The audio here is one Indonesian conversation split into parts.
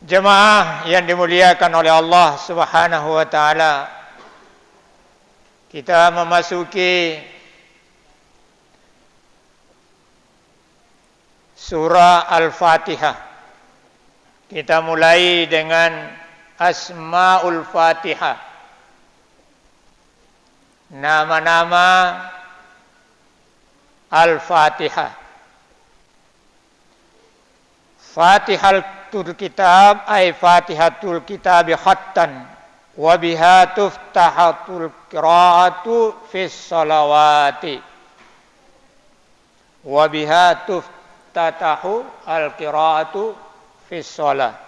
Jemaah yang dimuliakan oleh Allah Subhanahu wa taala, kita memasuki surah Al-Fatihah. Kita mulai dengan Asmaul Fatihah. Nama-nama Al-Fatihah. Fatihatul Kitab ay Fatihatul Kitab khattan wa biha tuftahatul qiraatu fis salawati wa biha tuftatahu al qiraatu fis shalah.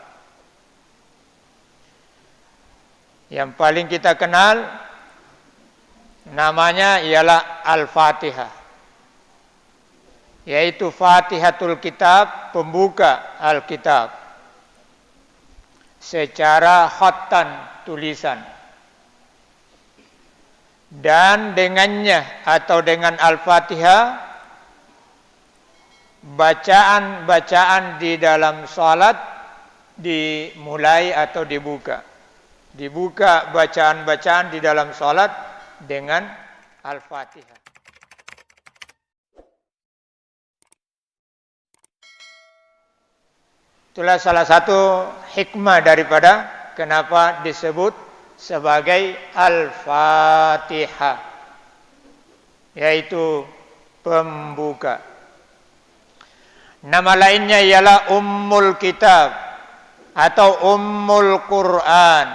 Yang paling kita kenal namanya ialah Al-Fatihah, yaitu Fatihatul Kitab, pembuka Alkitab, secara khattan, tulisan. Dan dengannya atau dengan Al-Fatihah, bacaan-bacaan di dalam salat dimulai atau dibuka. Dibuka bacaan-bacaan di dalam salat dengan Al-Fatihah. Itulah salah satu hikmah daripada kenapa disebut sebagai Al-Fatihah, yaitu pembuka. Nama lainnya ialah Ummul Kitab atau Ummul Quran,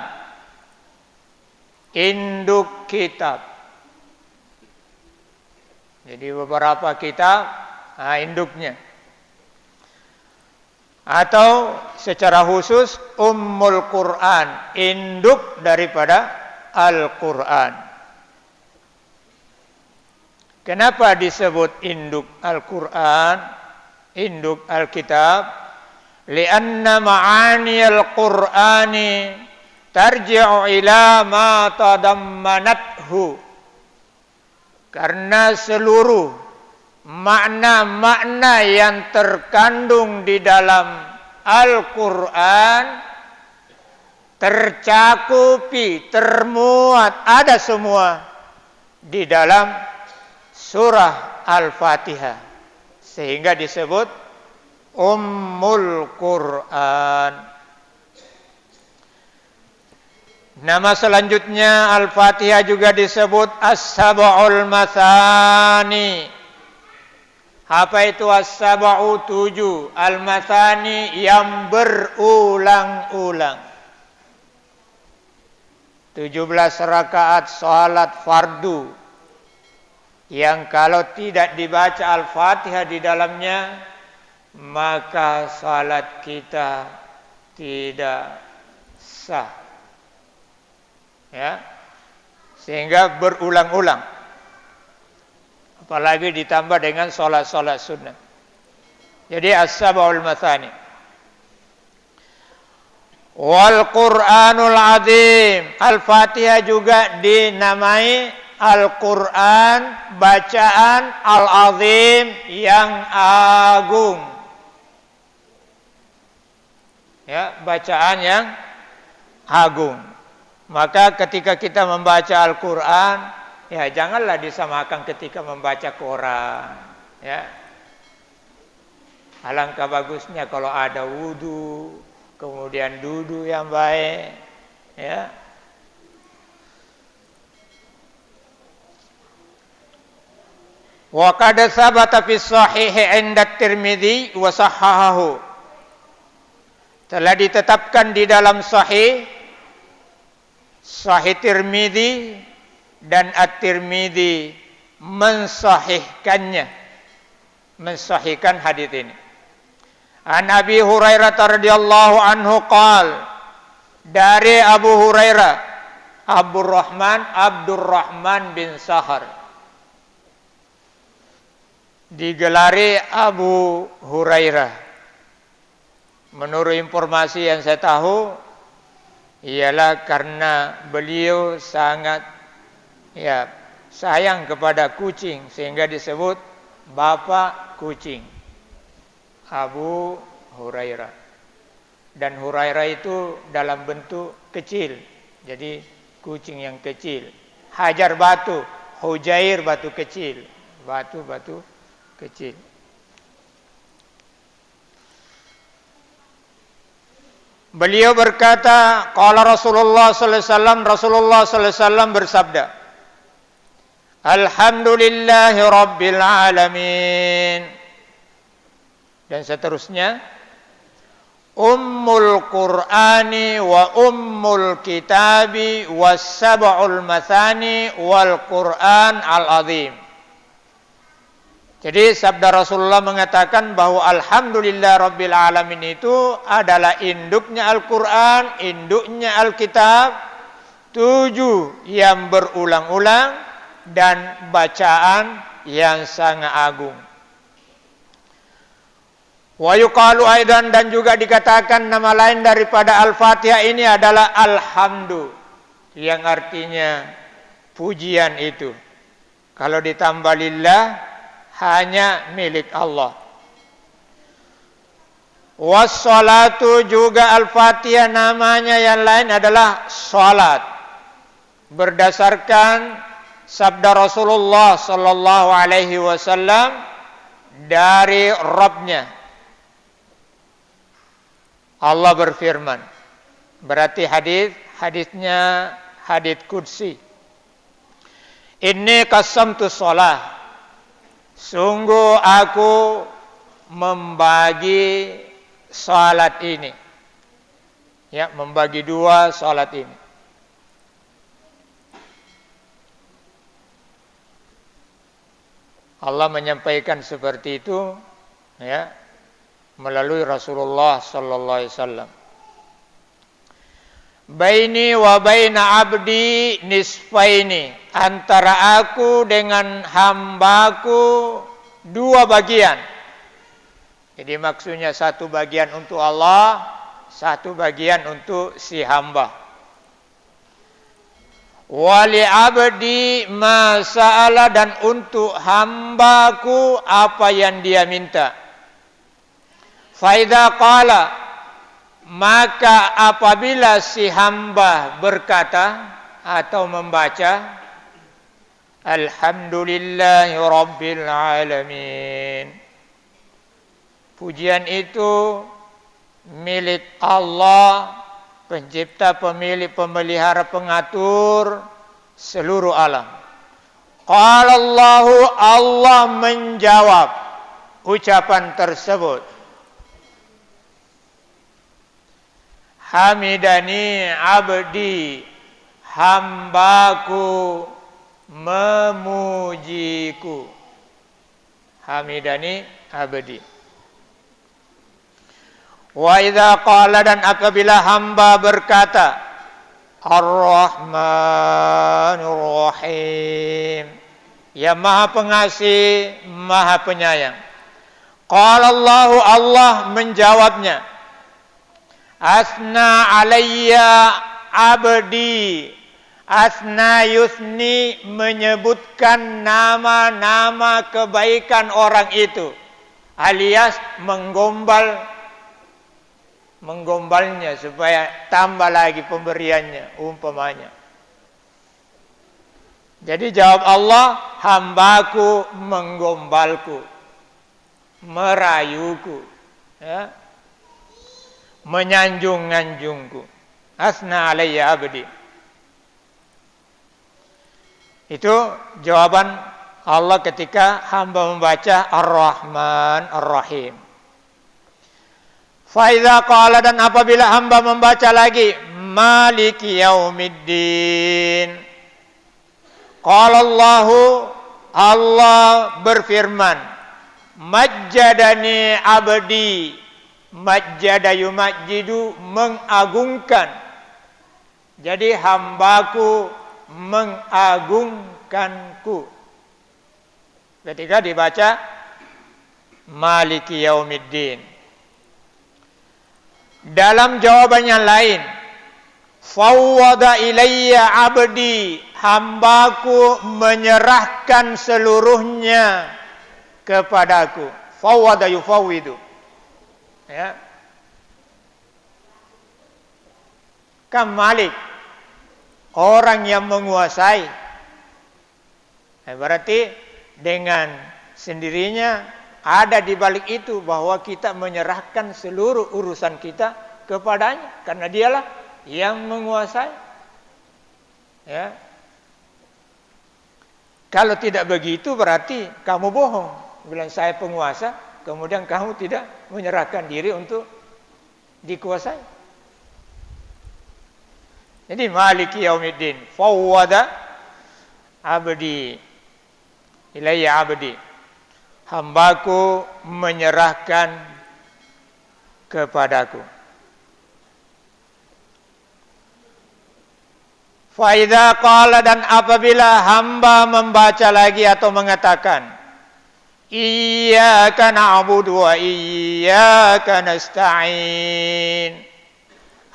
induk kitab. Jadi beberapa kitab, induknya. Atau secara khusus Ummul Quran, induk daripada Al-Quran. Kenapa disebut induk Al-Quran, induk Alkitab? Lianna ma'ani Al-Qurani tarji'u ila ma tadammanathu. Karena seluruh makna-makna yang terkandung di dalam Al-Quran tercakupi, termuat, ada semua di dalam surah Al-Fatihah, sehingga disebut Ummul Quran. Nama selanjutnya Al-Fatihah juga disebut As-Sab'ul Mathani. Apa itu as-sab'u? 7. Al-mathani yang berulang-ulang. 17 rakaat salat fardu yang kalau tidak dibaca Al-Fatihah di dalamnya, maka salat kita tidak sah. Ya. Sehingga berulang-ulang. Apalagi ditambah dengan solat-solat sunnah. Jadi as-sab'ul mathani. Wal Qur'anul Azim. Al-Fatihah juga dinamai Al-Quran, bacaan Al-Azim yang agung. Ya, bacaan yang agung. Maka ketika kita membaca Al-Quran, ya janganlah disamakan ketika membaca Quran. Ya. Alangkah bagusnya kalau ada wudu, kemudian duduk yang baik. Ya. Wa qad sabata fi sahih 'inda Tirmidzi wa sahahahu. Telah ditetapkan di dalam Sahih Tirmidzi dan At-Tirmidzi mensahihkannya, mensahihkan hadis ini. An Abi Hurairah radhiyallahu anhu qala, dari Abu Hurairah, Abdurrahman bin Sahar, digelari Abu Hurairah. Menurut informasi yang saya tahu, ialah karena beliau sangat sayang kepada kucing, sehingga disebut bapak kucing, Abu Hurairah. Dan Hurairah itu dalam bentuk kecil. Jadi kucing yang kecil. Hajar batu, Hujair batu kecil. Batu-batu kecil. Beliau berkata, qala Rasulullah sallallahu alaihi wasallam, Rasulullah sallallahu alaihi wasallam bersabda, Alhamdulillahi rabbil alamin. Dan seterusnya, Ummul Qur'ani wa Ummul Kitabi was sab'ul mathani wal Qur'an al-azim. Jadi sabda Rasulullah mengatakan bahwa Alhamdulillah Rabbil Alamin itu adalah induknya Al-Quran, induknya Alkitab, 7 yang berulang-ulang dan bacaan yang sangat agung. Wa yuqalu aidan, dan juga dikatakan nama lain daripada Al-Fatihah ini adalah Alhamdu, yang artinya pujian itu. Kalau ditambah lillah, hanya milik Allah. Wassalatu, juga Al-Fatihah namanya yang lain adalah salat. Berdasarkan sabda Rasulullah sallallahu alaihi wasallam dari Rabbnya. Allah berfirman. Berarti hadisnya hadis qudsi. Inni qasamtu shalah. Sungguh aku membagi salat ini. Ya, membagi 2 salat ini. Allah menyampaikan seperti itu, ya, melalui Rasulullah sallallahu alaihi wasallam. Baini wa baina abdi nisfaini, antara aku dengan hambaku 2 bagian. Jadi maksudnya 1 bagian untuk Allah, 1 bagian untuk si hamba. Wali abdi ma sa'ala, dan untuk hambaku apa yang dia minta. Faida qala, maka apabila si hamba berkata atau membaca Alhamdulillahi rabbil alamin, pujian itu milik Allah, pencipta, pemilik, pemelihara, pengatur seluruh alam. Qala Allahu, Allah menjawab ucapan tersebut. Hamidani abdi, hambaku memujiku. Hamidani abdi. Wa idza qala, dan apabila hamba berkata Ar-Rahmanur Rahim, yang Maha Pengasih, Maha Penyayang. Qala Allahu, Allah menjawabnya, Asna alayya abdi. Asna yusni, menyebutkan nama-nama kebaikan orang itu, alias menggombalnya supaya tambah lagi pemberiannya, umpamanya. Jadi jawab Allah, hambaku menggombalku, merayuku, ya, menyanjung-nyanjungku. Asna alayya abdi. Itu jawaban Allah ketika hamba membaca Ar-Rahman Ar-Rahim. Fa idza qala, dan apabila hamba membaca lagi Maliki Yaumiddin, qala Allahu, Allah berfirman, Majjadani abdi. Majjada yumajjidu, mengagungkan. Jadi hambaku mengagungkanku. Ketika dibaca Maliki Yaumiddin. Dalam jawaban yang lain, fawwada ilayya abdi, hambaku menyerahkan seluruhnya kepadaku. Fawwada yufawwidu. Ya. Kam Malik, orang yang menguasai. Berarti dengan sendirinya ada di balik itu bahwa kita menyerahkan seluruh urusan kita kepadanya karena dialah yang menguasai. Ya. Kalau tidak begitu berarti kamu bohong. Bilang saya penguasa, kemudian kamu tidak menyerahkan diri untuk dikuasai. Jadi Maliki Yaumiddin, fawwada abdi ilayya abdi. Hambaku menyerahkan kepadaku. Faidha qala, dan apabila hamba membaca lagi atau mengatakan iyyaka na'budu wa iyyaka nasta'in,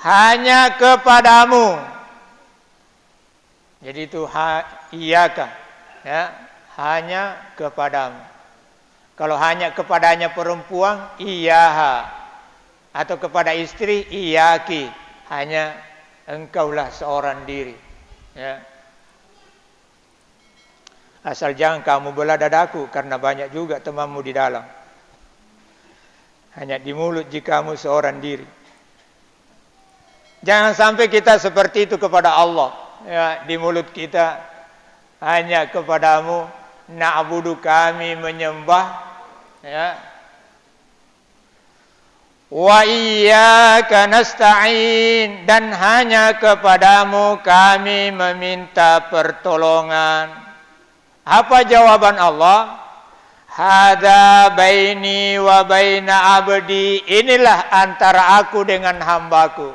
hanya kepadamu. Jadi itu iyyaka, ya, hanya kepadamu. Kalau hanya kepadanya perempuan, iyaha, atau kepada istri, iyaki, hanya engkaulah seorang diri. Ya. Asal jangan kamu belah dadaku, karena banyak juga temanmu di dalam. Hanya di mulut jika kamu seorang diri. Jangan sampai kita seperti itu kepada Allah. Ya, di mulut kita hanya kepadamu na'budu, kami menyembah, ya. Wa iyyaka nasta'in, dan hanya kepadamu kami meminta pertolongan. Apa jawaban Allah? Hada baini wa baina abdi, inilah antara aku dengan hambaku.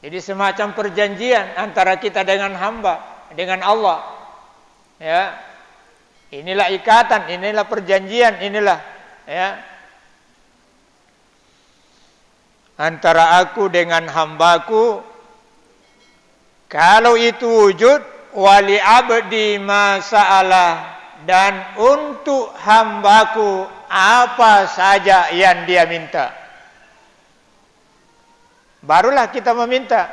Jadi semacam perjanjian antara kita dengan hamba, dengan Allah. Ya. Inilah ikatan, inilah perjanjian, inilah, ya, antara aku dengan hambaku. Kalau itu wujud, wali abdi ma sa'alah, dan untuk hambaku apa saja yang dia minta, barulah kita meminta.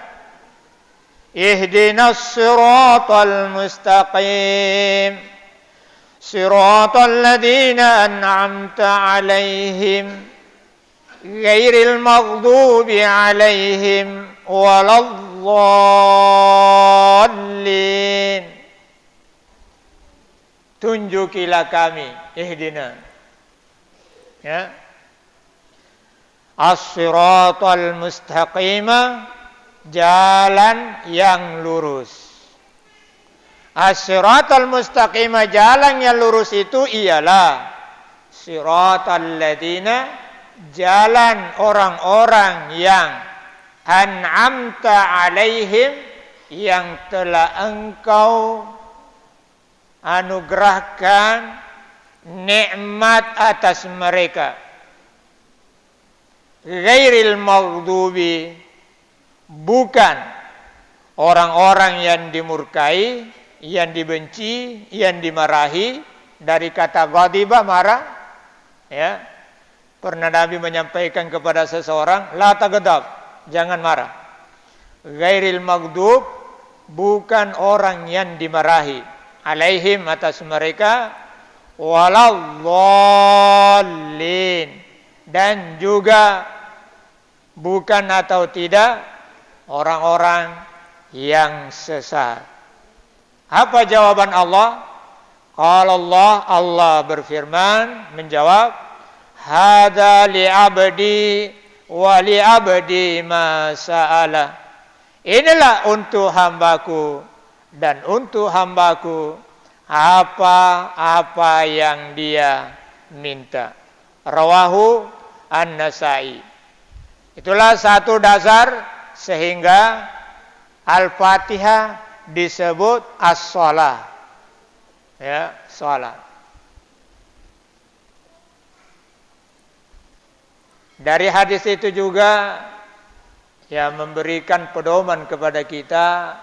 Ihdinas siratal mustaqim, siratal ladzina an'amta 'alaihim ghairil maghdubi 'alaihim waladdallin. Tunjukilah kami, ihdina, ya, as-siratal mustaqima, jalan yang lurus. As-siratal mustaqima, jalan yang lurus itu ialah siratal ladzina, jalan orang-orang yang an'amta alaihim, yang telah engkau anugerahkan nikmat atas mereka. Ghairil maghdubi, bukan orang-orang yang dimurkai, yang dibenci, yang dimarahi. Dari kata ghadiba, marah, ya. Pernah Nabi menyampaikan kepada seseorang, la taghdab, jangan marah. Ghairil maghdub, bukan orang yang dimarahi, alaihim, atas mereka, waladdallin, dan juga bukan atau tidak orang-orang yang sesat. Apa jawaban Allah? Qala Allah berfirman, menjawab, hada li abdi wa li abdi ma sa'ala. Inilah untuk hambaku, dan untuk hambaku apa-apa yang dia minta. Rawahu An-Nasa'i. Itulah satu dasar sehingga Al-Fatihah disebut as-shalah. Ya, salat. Dari hadis itu juga ya memberikan pedoman kepada kita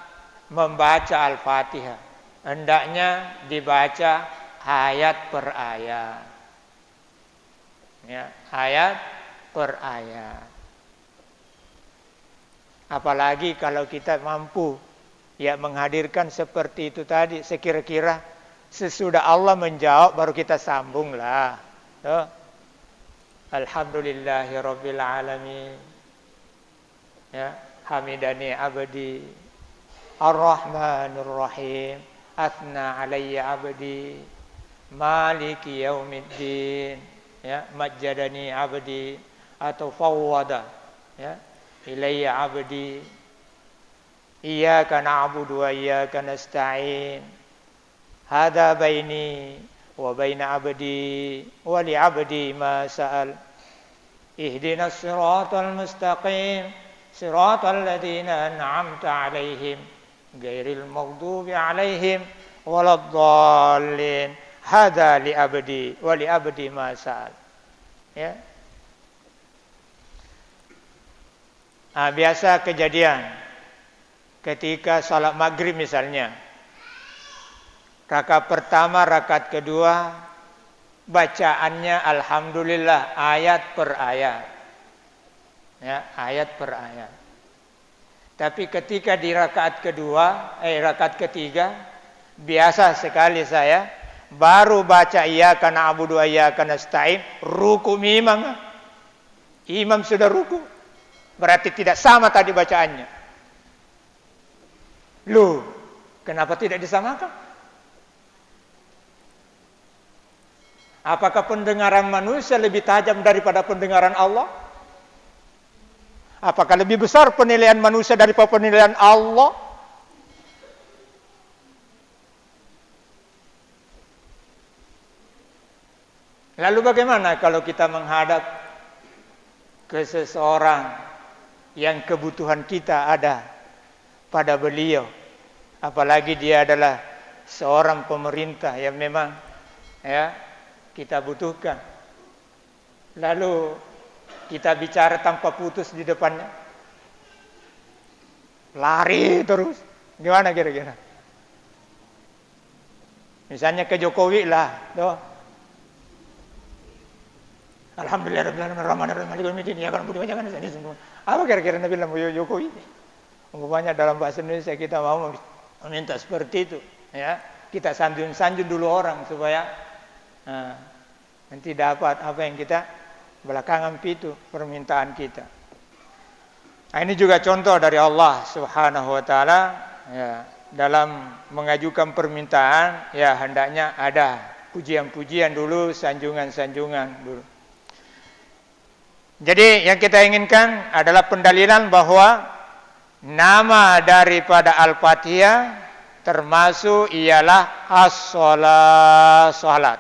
membaca Al-Fatihah. Hendaknya dibaca ayat per ayat. Ya, ayat per ayat. Apalagi kalau kita mampu ya menghadirkan seperti itu tadi, sekira-kira sesudah Allah menjawab baru kita sambunglah. Tuh. Alhamdulillahirabbil alamin. Ya, hamidani abdi Ar-Rahmanur Rahim. Athna alayya abdi Maliki yaumiddin. Ya, majjadani abdi atau fawwada. Ya. Ilayya abdi iyyaka na'budu wa iyyaka nasta'in hadza baini wa baina abdi wa li abdi ma sa'al ihdinas siratal mustaqim siratal ladzina an'amta 'alaihim ghairil maghdubi 'alaihim waladdallin hadza li abdi wa li abdi ma sa'al. Ya. Biasa kejadian ketika salat maghrib misalnya, rakaat pertama, rakaat kedua, bacaannya alhamdulillah ayat per ayat, ya, ayat per ayat. Tapi ketika di rakaat kedua, rakaat ketiga, biasa sekali saya baru baca iyyaka na'budu wa iyyaka nasta'in, ruku imam, imam sudah ruku. Berarti tidak sama tadi bacaannya. Loh, kenapa tidak disamakan? Apakah pendengaran manusia lebih tajam daripada pendengaran Allah? Apakah lebih besar penilaian manusia daripada penilaian Allah? Lalu bagaimana kalau kita menghadap ke seseorang yang kebutuhan kita ada pada beliau, apalagi dia adalah seorang pemerintah yang memang ya kita butuhkan, lalu kita bicara tanpa putus di depannya, lari terus, gimana kira-kira? Misalnya ke Jokowi lah, tuh. Alhamdulillahirrahmanirrahim. Ya kan budi jangan ini semua. Apa kira-kira Nabi Jokowi? Umpamanya dalam bahasa Indonesia kita mau meminta seperti itu, ya. Kita sanjung-sanjung dulu orang supaya nanti dapat apa yang kita belakangan itu permintaan kita. Nah, ini juga contoh dari Allah Subhanahu wa taala, ya, dalam mengajukan permintaan ya hendaknya ada pujian-pujian dulu, sanjungan-sanjungan dulu. Jadi yang kita inginkan adalah pendalilan bahwa nama daripada Al-Fatihah termasuk ialah as-salat.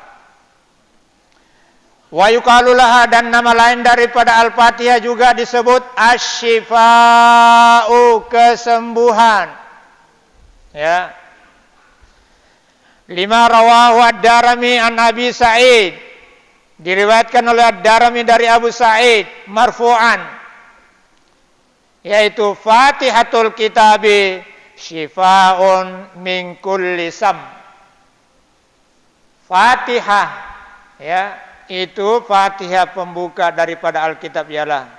Wa yuqalu laha, dan nama lain daripada Al-Fatihah juga disebut asy-syifa'u, kesembuhan. Ya. Lima rawahu ad-Darimi an Abi Sa'id. Diriwayatkan oleh Ad-Darimi dari Abu Sa'id marfu'an, yaitu Fatihatul Kitabi syifa'un min kulli sam. Fatihah, ya, itu Fatihah pembuka daripada Alkitab ialah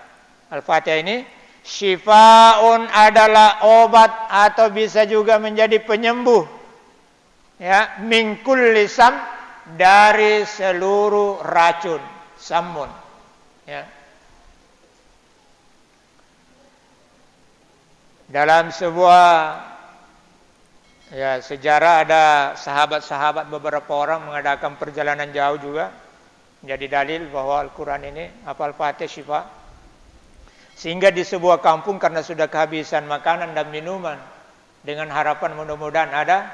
Al-Fatihah ini, syifa'un adalah obat atau bisa juga menjadi penyembuh, ya, min kulli sam, dari seluruh racun, samun, ya. Dalam sebuah ya sejarah ada sahabat-sahabat beberapa orang mengadakan perjalanan jauh juga, menjadi dalil bahwa Al-Quran ini Al-Fatihah syifa. Sehingga di sebuah kampung karena sudah kehabisan makanan dan minuman, dengan harapan mudah-mudahan ada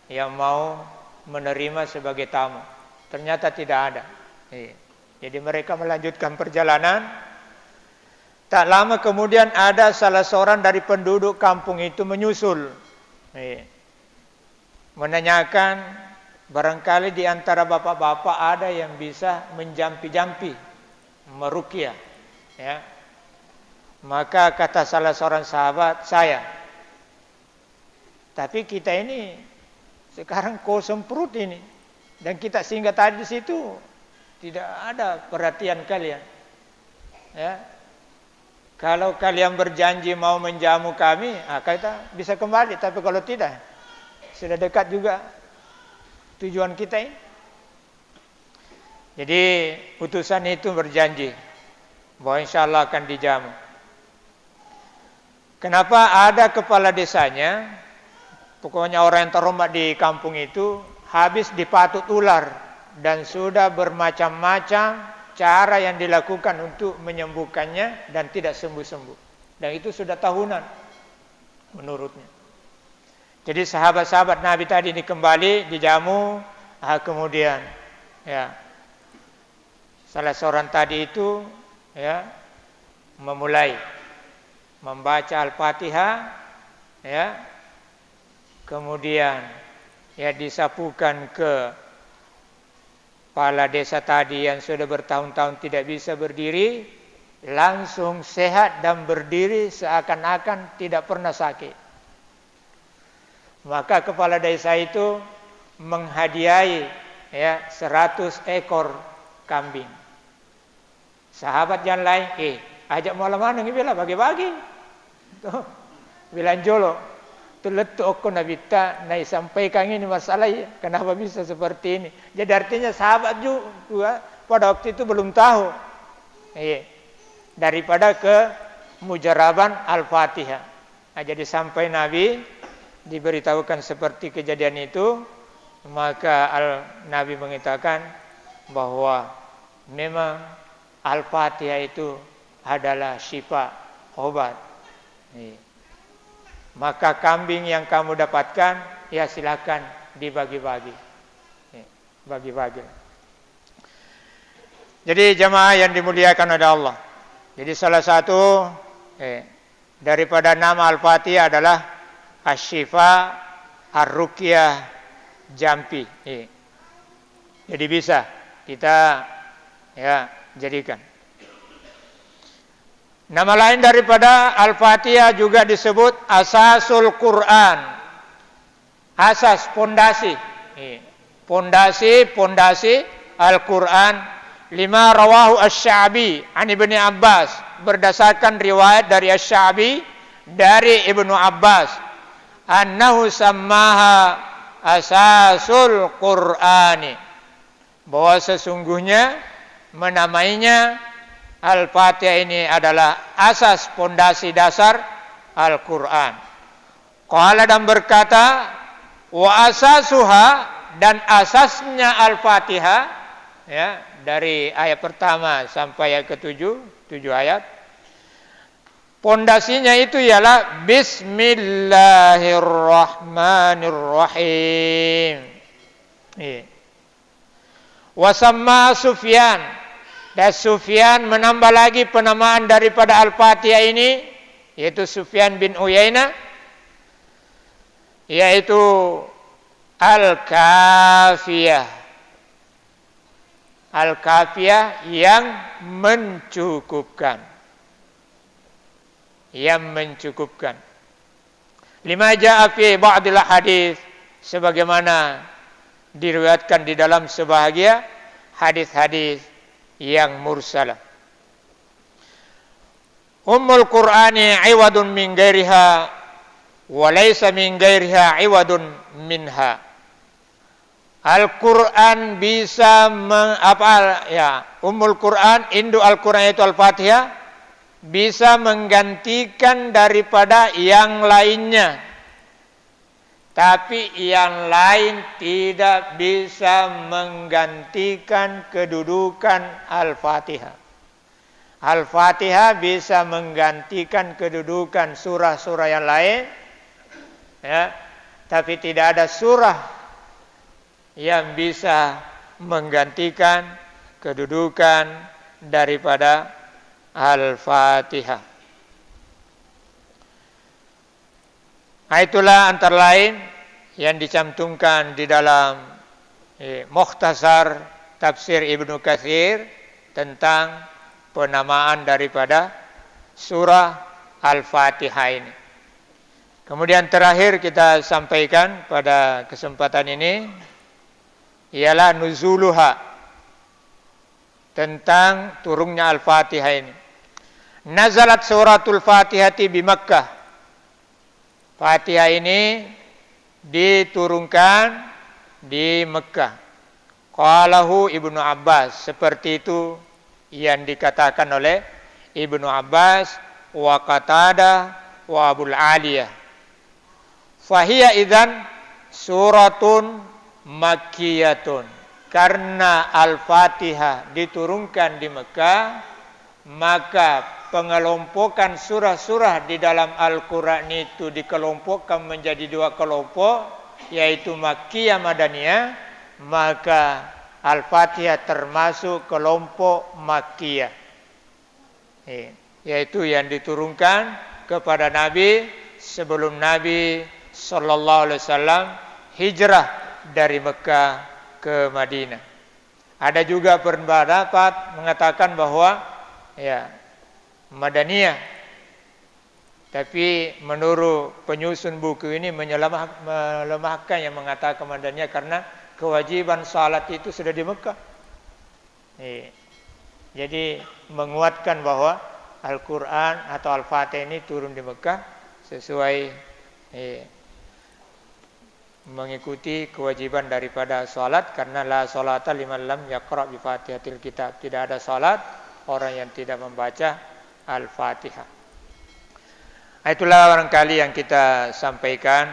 yang mau menerima sebagai tamu. Ternyata tidak ada. Jadi mereka melanjutkan perjalanan. Tak lama kemudian ada salah seorang dari penduduk kampung itu menyusul, menanyakan barangkali di antara bapak-bapak ada yang bisa menjampi-jampi, meruqyah, ya. Maka kata salah seorang sahabat, saya. Tapi kita ini sekarang kosong perut ini, dan kita singgah tadi di situ tidak ada perhatian kalian, ya. Kalau kalian berjanji mau menjamu kami, kita bisa kembali. Tapi kalau tidak, sudah dekat juga tujuan kita ini. Jadi utusan itu berjanji bahwa insya Allah akan dijamu. Kenapa ada kepala desanya, pokoknya orang yang terhormat di kampung itu, habis dipatut ular dan sudah bermacam-macam cara yang dilakukan untuk menyembuhkannya dan tidak sembuh-sembuh. Dan itu sudah tahunan menurutnya. Jadi sahabat-sahabat Nabi tadi ini kembali dijamu, kemudian ya salah seorang tadi itu ya memulai membaca Al-Fatihah, ya, kemudian ya disapukan ke kepala desa tadi yang sudah bertahun-tahun tidak bisa berdiri, langsung sehat dan berdiri seakan-akan tidak pernah sakit. Maka kepala desa itu menghadiahi ya 100 ekor kambing. Sahabat yang lain, ajak malam mana ni bila bagi-bagi. Bilang jolo, tuletu aku nabita naik sampaikan ini masalah ya. Kenapa bisa seperti ini? Jadi artinya sahabat juga pada waktu itu belum tahu. Daripada ke mujaraban Al-Fatihah. Jadi sampai Nabi diberitahukan seperti kejadian itu, maka Nabi mengatakan bahwa memang Al-Fatihah itu adalah syifa, obat. Maka kambing yang kamu dapatkan, ya silakan dibagi-bagi. Bagi-bagi. Jadi jemaah yang dimuliakan oleh Allah. Jadi salah satu daripada nama Al-Fatihah adalah Asy-Syifa, Ar-Ruqyah, Jampi. Jadi bisa kita ya jadikan. Nama lain daripada Al-Fatihah juga disebut Asasul Quran. Asas, pondasi. Pondasi Al-Quran. Lima rawahu Asy-Sya'bi an Ibnu Abbas, berdasarkan riwayat dari Asy-Sya'bi dari Ibnu Abbas, annahu sammaha Asasul Qur'ani, bahwa sesungguhnya menamainya Al-Fatihah ini adalah asas pondasi dasar Al-Quran. Qala dan berkata, wa asasuha, dan asasnya Al-Fatihah, ya, dari ayat pertama sampai ayat ke-7, 7 ayat. Pondasinya itu ialah Bismillahirrahmanirrahim. Wa samma Sufyan, dan Sufyan menambah lagi penamaan daripada Al-Fatihah ini, yaitu Sufyan bin Uyainah, yaitu Al-Kafiyah. Al-Kafiyah yang mencukupkan. Yang mencukupkan. Lima ja'a fi ba'dil hadis, sebagaimana diriwayatkan di dalam sebahagia hadis-hadis yang mursalah. Ummul Qur'ani iwadun min ghairiha wa laysa min ghairiha iwadun minha. Al-Qur'an bisa Ummul Qur'an, induk Al-Qur'an itu Al-Fatihah, bisa menggantikan daripada yang lainnya. Tapi yang lain tidak bisa menggantikan kedudukan Al-Fatihah. Al-Fatihah bisa menggantikan kedudukan surah-surah yang lain, ya, tapi tidak ada surah yang bisa menggantikan kedudukan daripada Al-Fatihah. Itulah antara lain yang dicantumkan di dalam Mukhtasar Tafsir Ibnu Katsir tentang penamaan daripada surah Al-Fatihah ini. Kemudian terakhir kita sampaikan pada kesempatan ini ialah nuzuluha, tentang turunnya Al-Fatihah ini. Nazalat suratul Fatihati di Makkah. Fatihah ini diturunkan di Mekah. Qalahu Ibnu Abbas, seperti itu yang dikatakan oleh Ibnu Abbas wa Qatadah wa Abul Aliyah. Fahiya idzan suratun makkiyatun. Karena Al-Fatihah diturunkan di Mekah, maka pengelompokan surah-surah di dalam Al-Quran itu dikelompokkan menjadi dua kelompok, yaitu Makkiyah Madaniyah, maka Al-Fatihah termasuk kelompok Makkiyah, yaitu yang diturunkan kepada Nabi sebelum Nabi Sallallahu Alaihi Wasallam hijrah dari Mekah ke Madinah. Ada juga pendapat mengatakan bahwa Madaniyah, tapi menurut penyusun buku ini melemahkan yang mengatakan Madaniyah karena kewajiban salat itu sudah di Mekah. Jadi menguatkan bahwa Al-Quran atau Al-Fatihah ini turun di Mekah sesuai mengikuti kewajiban daripada salat, karena la salata liman lam yaqra bi Fatihatil Kitab. Tidak ada salat orang yang tidak membaca Al-Fatihah. Itulah barangkali yang kita sampaikan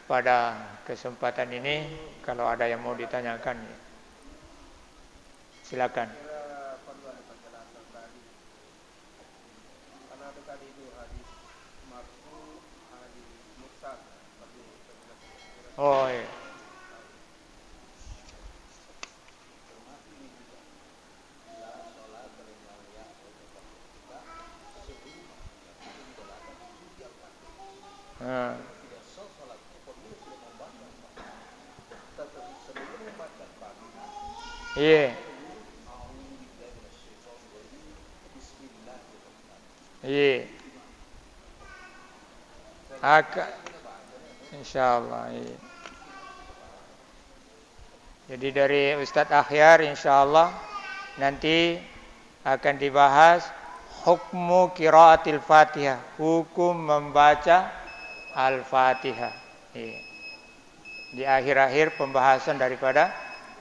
pada kesempatan ini. Kalau ada yang mau ditanyakan, silakan. Oh iya. Iya. Iya. Insyaallah. Iya. Jadi dari Ustadz Akhyar insyaallah nanti akan dibahas hukmu qiraatil Fatihah, hukum membaca Al-Fatihah. Di akhir-akhir pembahasan daripada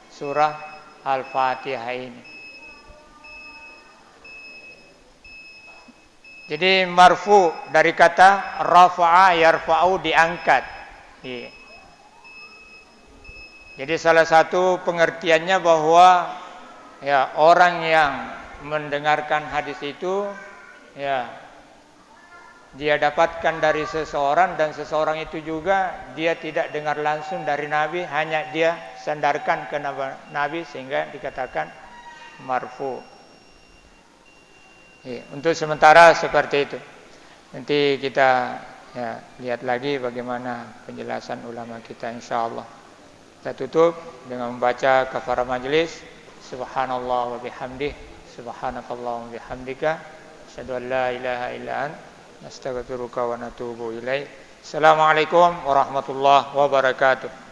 surah Al-Fatihah ini. Jadi marfu dari kata rafa'a yarfa'u, diangkat. Jadi salah satu pengertiannya bahwa orang yang mendengarkan hadis itu dia dapatkan dari seseorang, dan seseorang itu juga dia tidak dengar langsung dari Nabi, hanya dia sandarkan ke Nabi sehingga dikatakan marfu. Untuk sementara seperti itu. Nanti kita lihat lagi bagaimana penjelasan ulama kita insyaallah. Kita tutup dengan membaca kafarah majlis. Subhanallah wa bihamdih, subhanakallahumma wa bihamdika, asyhadu an la ilaha illa anta, nastaghfiruka wa natubu ilaik. Assalamualaikum warahmatullahi wabarakatuh.